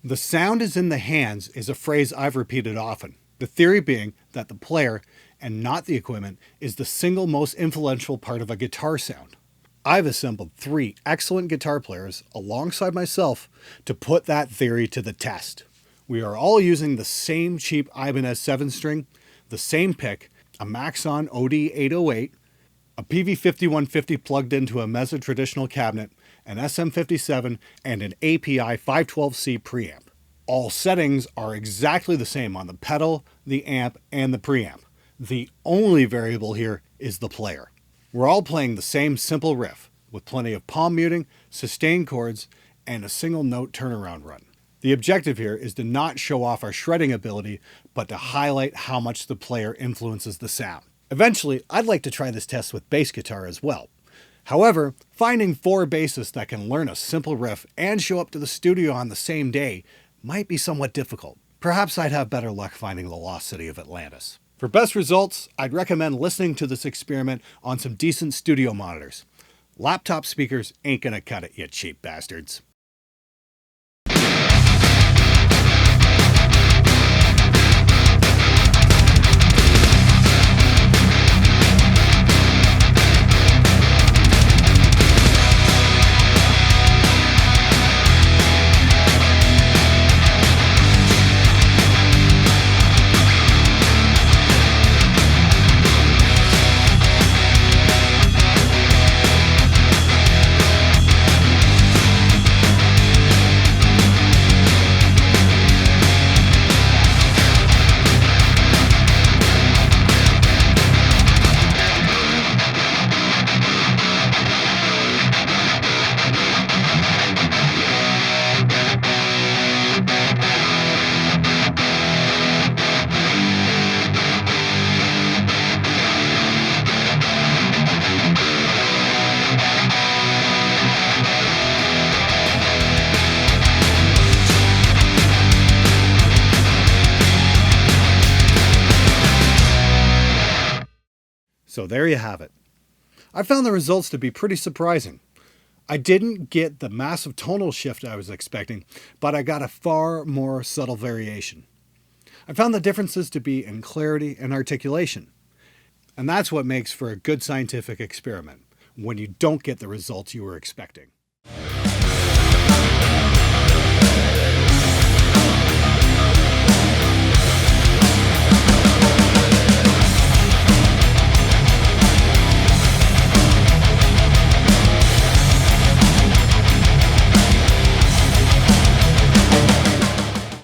The sound is in the hands is a phrase I've repeated often. The theory being that the player, and not the equipment, is the single most influential part of a guitar sound. I've assembled 3 excellent guitar players alongside myself to put that theory to the test. We are all using the same cheap Ibanez 7-string, the same pick, a Maxon OD808, a PV5150 plugged into a Mesa traditional cabinet, an SM57, and an API 512C preamp. All settings are exactly the same on the pedal, the amp, and the preamp. The only variable here is the player. We're all playing the same simple riff, with plenty of palm muting, sustained chords, and a single note turnaround run. The objective here is to not show off our shredding ability, but to highlight how much the player influences the sound. Eventually, I'd like to try this test with bass guitar as well. However, finding 4 bassists that can learn a simple riff and show up to the studio on the same day might be somewhat difficult. Perhaps I'd have better luck finding the lost city of Atlantis. For best results, I'd recommend listening to this experiment on some decent studio monitors. Laptop speakers ain't gonna cut it, you cheap bastards. So there you have it. I found the results to be pretty surprising. I didn't get the massive tonal shift I was expecting, but I got a far more subtle variation. I found the differences to be in clarity and articulation. And that's what makes for a good scientific experiment, when you don't get the results you were expecting.